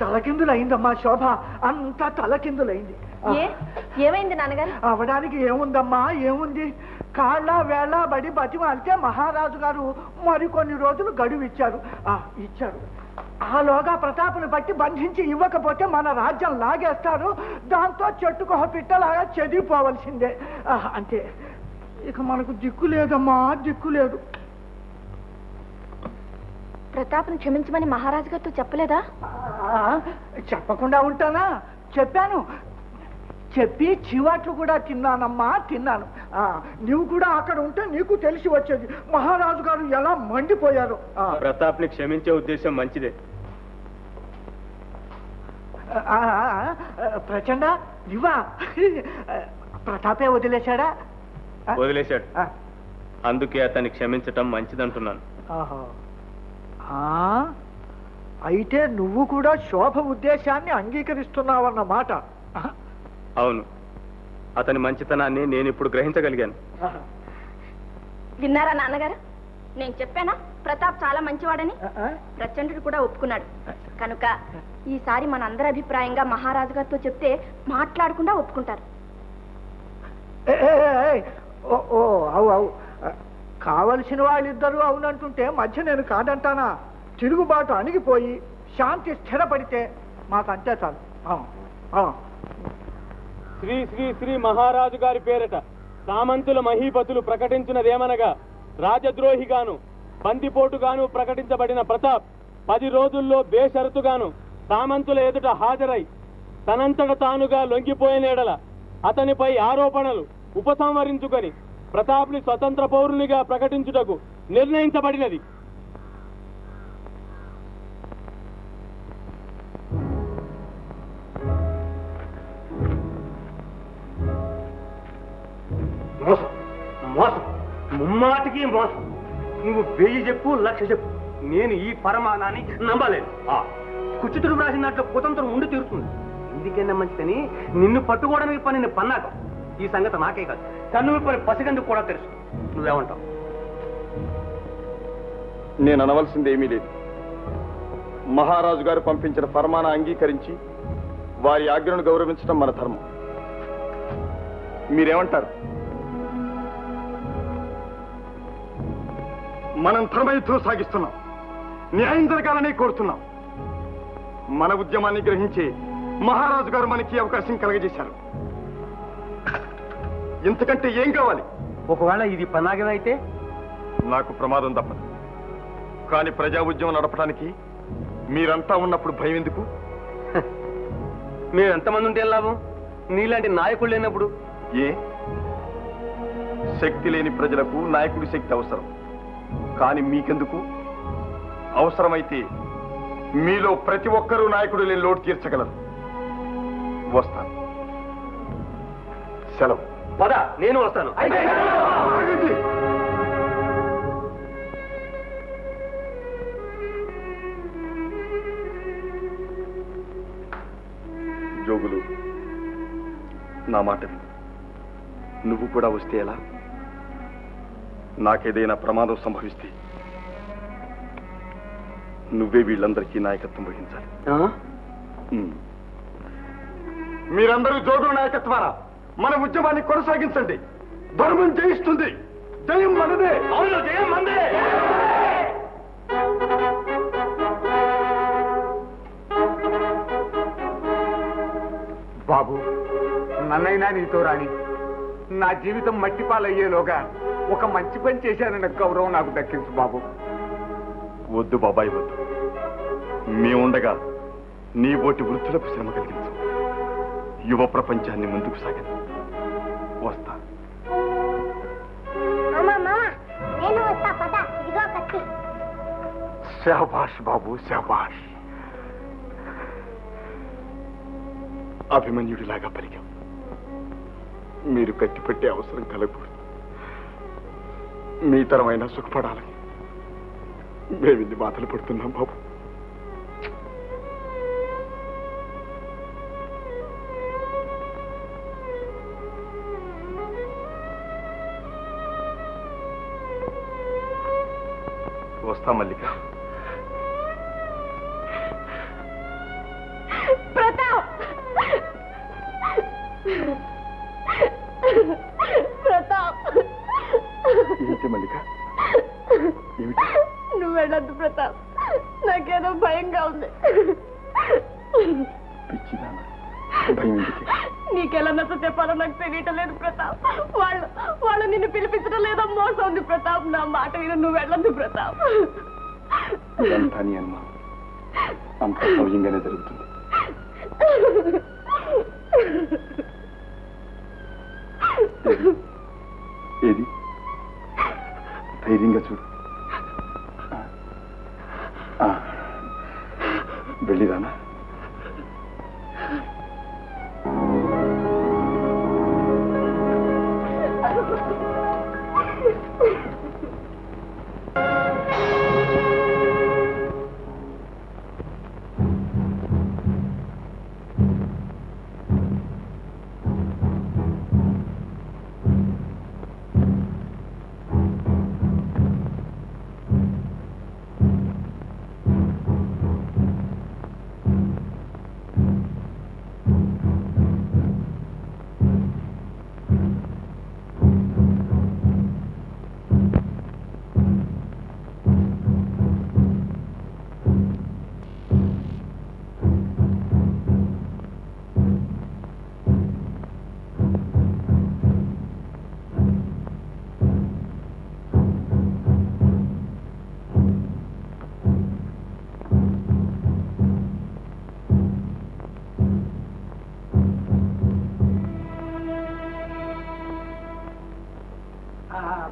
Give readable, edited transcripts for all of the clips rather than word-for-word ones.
తలకిందులైందమ్మా శోభ, అంతా తలకిందులైంది. ఏమైంది నాన్నగారు? అవడానికి ఏముందమ్మా, ఏముంది? కాళ్ళ వేళ బడి బతిమాలితే మహారాజు గారు మరికొన్ని రోజులు గడువు ఇచ్చారు. ఆలోగా ప్రతాపుని బట్టి బంధించి ఇవ్వకపోతే మన రాజ్యం లాగేస్తారు. దాంతో చెట్టుకొహ పిట్టలాగా చెదిరిపోవలసిందే. అంతే, ఇక మనకు దిక్కు లేదమ్మా, దిక్కు లేదు. ప్రతాప్ని క్షమించమని మహారాజు గారితో చెప్పలేదా? చెప్పకుండా ఉంటానా? చెప్పాను. చెప్పి చివాట్లు కూడా తిన్నానమ్మా, తిన్నాను. నువ్వు కూడా అక్కడ ఉంటే నీకు తెలిసి వచ్చేది మహారాజు గారు ఎలా మండిపోయారు. ప్రతాప్ని క్షమించే ఉద్దేశం మంచిదే. ప్రచండ నువ్వా? ప్రతాపే వదిలేశాడా? వదిలేశాడు. అందుకే అతన్ని క్షమించటం మంచిదంటున్నాను. అయితే నువ్వు కూడా శోభ ఉద్దేశాన్ని అంగీకరిస్తున్నావన్నమాట. అవును, అతని మంచితనాన్ని నేను ఇప్పుడు గ్రహించగలిగాను. విన్నారా నాన్నగారు? నేను చెప్పానా ప్రతాప్ చాలా మంచివాడని? ప్రచండుడు కూడా ఒప్పుకున్నాడు. కనుక ఈసారి మనందరి అభిప్రాయంగా మహారాజు గారితో చెప్తే మాట్లాడకుండా ఒప్పుకుంటారు. అవు కావలసిన వాళ్ళిద్దరూ అవునంటుంటే మధ్య నేను కాదంటానా? తిరుగుబాటు అణిగిపోయి శాంతి స్థిరపడితే మాకంతే చాలు. శ్రీ శ్రీ శ్రీ మహారాజు గారి పేరట సామంతుల మహీపతులు ప్రకటించినదేమనగా, రాజద్రోహిగాను బందిపోటుగాను ప్రకటించబడిన ప్రతాప్ 10 రోజుల్లో బేషరతుగాను సామంతుల ఎదుట హాజరై తనంతట తానుగా లొంగిపోయిన ఎడల అతనిపై ఆరోపణలు ఉపసంహరించుకొని ప్రతాప్ని స్వతంత్ర పౌరునిగా ప్రకటించుటకు నిర్ణయించబడినది. మోసం, మోసం, ముమ్మాటికి మోసం. నువ్వు 1000 చెప్పు, 1,00,000 చెప్పు, నేను ఈ పరమానాన్ని నమ్మలేదు. కుచితుడు రాసిన దాంట్లో కుతంత్రం ఉండి తీరుతుంది. ఎందుకైనా మంచిదని నిన్ను పట్టుకోవడానికి పని పన్నాక ఈ సంగతి నాకే కాదు, కన్ను పని పసిగందుకు కూడా తెలుసు. నువ్వేమంటావు? నేను అనవలసింది ఏమీ లేదు. మహారాజు గారు పంపించిన ఫర్మానా అంగీకరించి వారి ఆజ్ఞను గౌరవించడం మన ధర్మం. మీరేమంటారు? మనం ధర్మయుద్ధం సాగిస్తున్నాం, న్యాయం జరగాలని కోరుతున్నాం. మన ఉద్యమాన్ని గ్రహించి మహారాజు గారు మనకి అవకాశం కలగజేశారు. ఇంతకంటే ఏం కావాలి? ఒకవేళ ఇది పన్నాగమైతే నాకు ప్రమాదం తప్పదు. కానీ ప్రజా ఉద్యమం నడపడానికి మీరంతా ఉన్నప్పుడు భయం ఎందుకు? మీరు ఎంతమంది ఉంటే లాభం? నీలాంటి నాయకులు లేనప్పుడు. ఏ శక్తి లేని ప్రజలకు నాయకుడి శక్తి అవసరం, కానీ మీకెందుకు? అవసరమైతే మీలో ప్రతి ఒక్కరూ నాయకుడు లేని లోటు తీర్చగలరు. వస్తాను. సెలవు. పద, నేను వస్తాను. జోగులు, నా మాట విను. నువ్వు కూడా వస్తే ఎలా? నాకేదైనా ప్రమాదం సంభవిస్తే నువ్వే వీళ్ళందరికీ నాయకత్వం వహించాలి. మీరందరూ జోగుల నాయకత్వాన మన ఉద్యమాన్ని కొనసాగించండి. ధర్మం జయిస్తుంది. జయం మనదే. అవును, జయం మనదే. బాబు, నన్నైనా నీతో రాని. నా జీవితం మట్టిపాలయ్యేలోగా ఒక మంచి పని చేశానన్న గౌరవం నాకు దక్కించు బాబు. వద్దు బాబాయ్, వద్దు. మేముండగా నీ బోటి వృత్తులకు శ్రమ కలిగించు. యువ ప్రపంచాన్ని ముందుకు సాగని. వస్తా. శాబాష్ బాబు, శాబాష్. అభిమన్యుడిలాగా పలికాం. మీరు కట్టిపెట్టే అవసరం కలగకూడదు. మీ తరమైనా సుఖపడాలని మేమిన్ని బాధలు పడుతున్నాం బాబు. వస్తా మల్లిక. ఏమిటి? నువ్వు వెళ్ళొద్దు ప్రతాప్, నాకేదో భయంగా ఉంది. పిచ్చిదానా, భయం ఎందుకే? నీకెలా నచ్చ చెప్పాలో నాకు తెలియటం లేదు ప్రతాప్. వాళ్ళు నిన్ను పిలిపించడం లేదో మోసం ఉంది ప్రతాప్. నా మాట విను, నువ్వు వెళ్ళొద్దు ప్రతాప్. ఇదంతా నీ అనుమానం, అంత సౌజన్యంగానే జరుగుతుంది. ఏది ధైర్యంగా చూడు. వెళ్ళిరానా?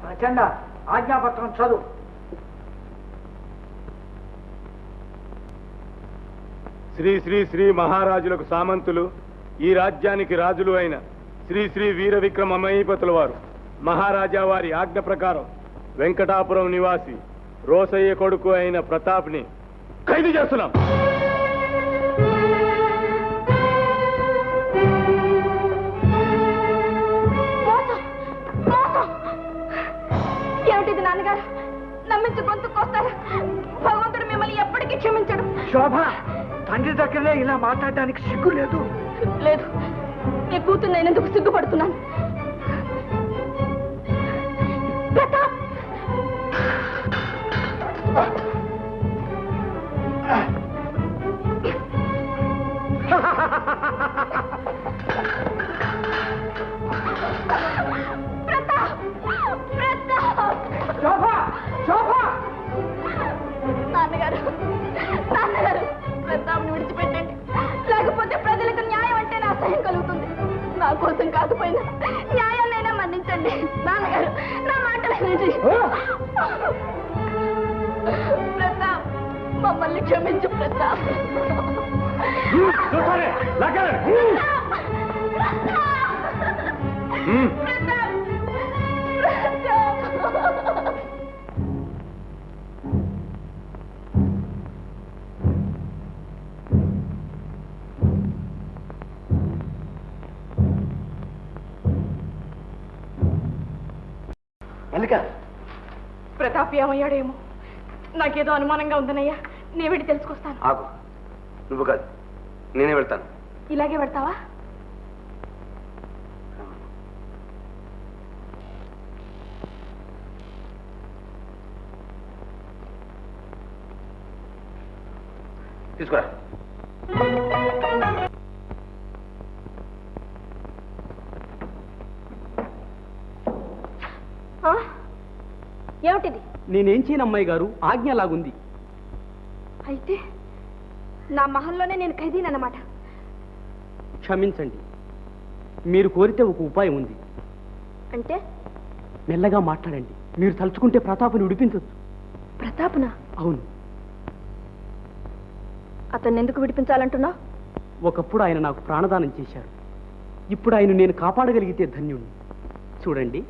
ప్రచండ, ఆజ్ఞాపత్రం చదువు. శ్రీ శ్రీ శ్రీ మహారాజులకు సామంతులు, ఈ రాజ్యానికి రాజులు అయిన శ్రీ శ్రీ వీర విక్రమ మహీపతుల వారు మహారాజా వారి ఆజ్ఞ ప్రకారం వెంకటాపురం నివాసి రోసయ్య కొడుకు అయిన ప్రతాప్ని ఖైదు చేస్తున్నాం. ఏమిటిది నాన్నగారు? నమ్మించి గొంతుకొస్తారా? భగవంతుడు మిమ్మల్ని ఎప్పటికీ క్షమించడు. శోభ, తండ్రి దగ్గరే ఇలా మాట్లాడడానికి సిగ్గు లేదు. లేదు, నీ కూతురు నేనెందుకు సిగ్గుపడుతున్నాను. ప్రతాప్, నాన్నగారు, నాన్నగారు, ప్రతాప్ని విడిచిపెట్టండి. లేకపోతే ప్రజలకు న్యాయం అంటే నా అసహ్యం కలుగుతుంది. నా కోసం కాకపోయినా న్యాయాన్నైనా మన్నించండి. నాన్నగారు, నా మాట వినండి. ప్రతాప్, మమ్మల్ని క్షమించు ప్రతాప్. ప్రతాప్ ఏమయ్యాడేమో, నాకేదో అనుమానంగా ఉందనయ్యా. నే వెళ్ళి తెలుసుకొస్తాను. ఆగు, నువ్వు కాదు, నేనే వెళ్తాను. ఇలాగే పెడతావా? తీసుకురా. ఏమిటిది? నేనేం చేయను అమ్మాయి గారు, ఆజ్ఞ లాగుంది. అయితే నా మహల్లోనే నేను ఖైదీనన్నమాట. క్షమించండి, మీరు కోరితే ఒక ఉపాయం ఉంది. అంటే? మెల్లగా మాట్లాడండి. మీరు తలుచుకుంటే ప్రతాపుని విడిపించవచ్చు. ప్రతాప్నా? అవును. అతన్ని ఎందుకు విడిపించాలంటున్నా? ఒకప్పుడు ఆయన నాకు ప్రాణదానం చేశారు. ఇప్పుడు ఆయన నేను కాపాడగలిగితే ధన్యుణ్ణి. చూడండి.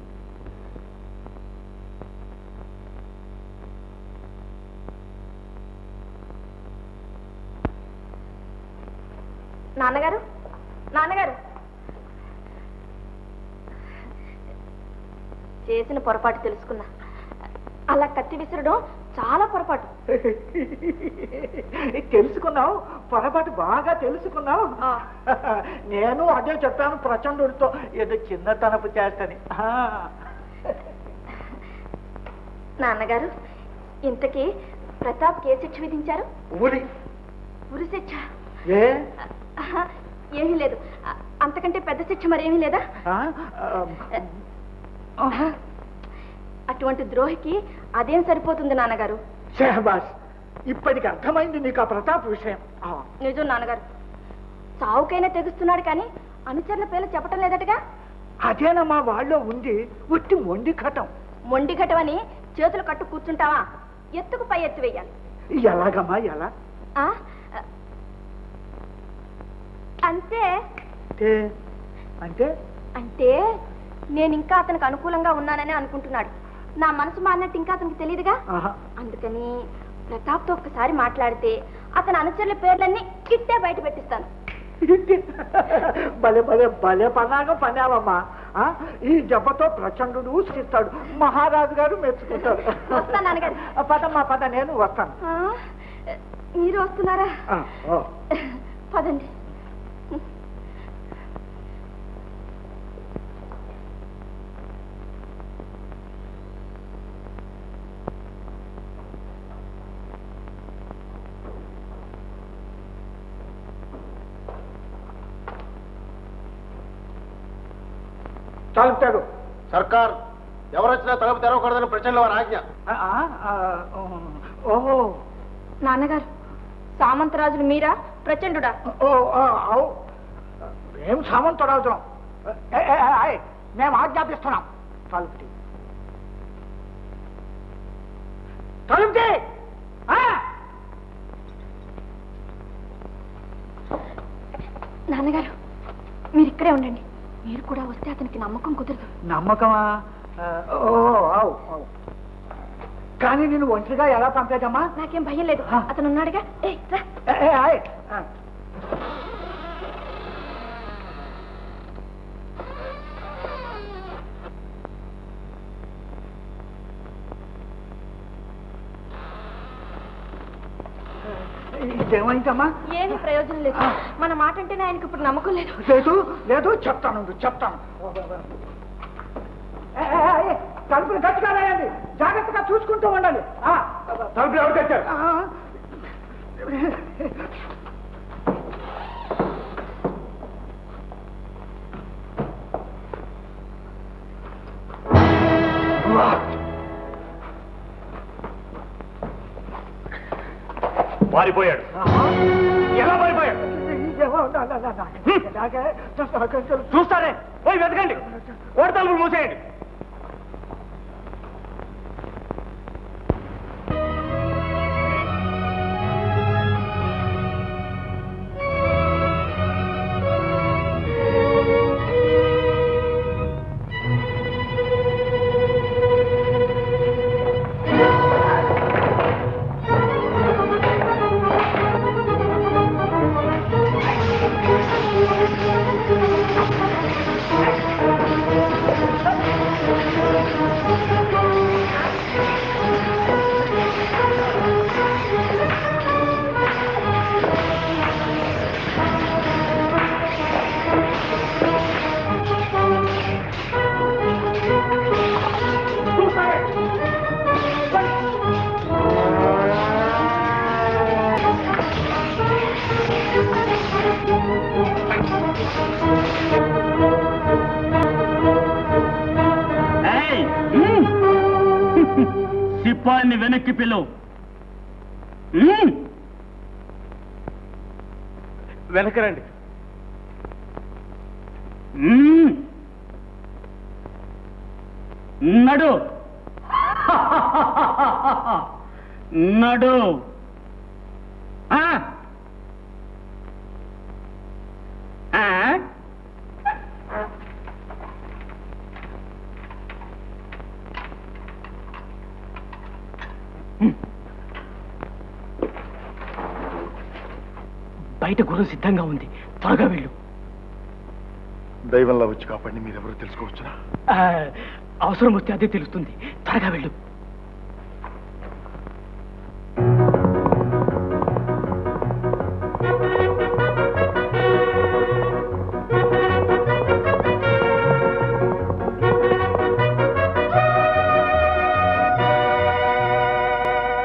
నాన్నగారు, నాన్నగారు, చేసిన పొరపాటు తెలుసుకున్నా. అలా కత్తి విసరడం చాలా పొరపాటు. తెలుసుకున్నావు, పొరపాటు బాగా తెలుసుకున్నావు. నేను అదే చెప్పాను ప్రచండుడితో, ఏదో చిన్నతనపు చేస్తని. నాన్నగారు, ఇంతకీ ప్రతాప్ ఏ శిక్ష విధించారు? ఊరి ఉరి శిక్ష? ఏ ఏమీ లేదు. అంతకంటే పెద్ద శిక్ష మరేమీ లేదా? అటువంటి ద్రోహికి అదేం సరిపోతుంది నాన్నగారు. షహబాజ్, ఇప్పటికి అర్థమైంది నీకు ఆ ప్రతాప్ విషయం. నిజం నాన్నగారు, సావుకైనా తెగుస్తున్నాడు కానీ అనుచరుల పేర్లు చెప్పటం లేదటగా. అదేనమ్మా వాళ్ళలో ఉంది, ఉట్టి మొండి ఘటం. మొండి ఘటం అని చేతులు కట్టు కూర్చుంటావా? ఎత్తుకు పై ఎత్తు వెయ్యాలి. ఎలాగమ్మా? ఎలా అంతే. అంటే అంటే నేను ఇంకా అతనికి అనుకూలంగా ఉన్నానని అనుకుంటున్నాడు. నా మనసు మారినట్టు ఇంకా అతనికి తెలియదుగా. అందుకని ప్రతాప్తో ఒక్కసారి మాట్లాడితే అతని అనుచరుల పేర్లన్నీ ఇట్టే బయట పెట్టిస్తాను. భలే భలే భలే పన్నాగం పన్నావమ్మా. ఈ దెబ్బతో ప్రచండుడు ఊసిస్తాడు, మహారాజు గారు మెచ్చుకుంటాడు. వస్తాను నాన్నగారు. పదమ్మా పద, నేను వస్తాను. మీరు వస్తున్నారా? పదండి. తలుపుతాడు. సర్కార్ ఎవరొచ్చినా తలుపు తెరవకూడదని ప్రజల్లో వారి ఆజ్ఞ. ఓహో, నాన్నగారు, సామంతరాజులు మీరా ప్రచండుడా? మేము సామంతరాజులం. మేము ఆజ్ఞాపిస్తున్నాం. తలుపుతి తలుపుతి. నాన్నగారు, మీరు ఇక్కడే ఉండండి. మీరు కూడా వస్తే అతనికి నమ్మకం కుదరదు. నమ్మకమా? కానీ నేను ఒంటరిగా ఎలా పంపేదమ్మా? నాకేం భయం లేదు, అతను ఉన్నాడుగా. ఇదేమైందమ్మా? ఏమీ ప్రయోజనం లేదు. మన మాట అంటేనే ఆయనకి ఇప్పుడు నమ్మకం లేదు. లేదు లేదు, చెప్తాను. తలుపులు గట్టిగా రాయండి, జాగ్రత్తగా చూసుకుంటూ ఉండాలి. తలుపులు ఎవరు తెచ్చారు? పారిపోయాడు. ఎలా పారిపోయాడు? చూస్తారే, పోయి వెతకండి. ఓడి తలుపులు మూసేయండి. సిపాయిని వెనక్కి పిలువు. వెనక్కి రండి. నడు నడు. బయట గుర్రం సిద్ధంగా ఉంది, త్వరగా వెళ్ళు. దైవంలో వచ్చి కాపాడి మీరెవరో తెలుసుకోవచ్చునా? అవసరం వస్తే అదే తెలుస్తుంది, త్వరగా వెళ్ళు.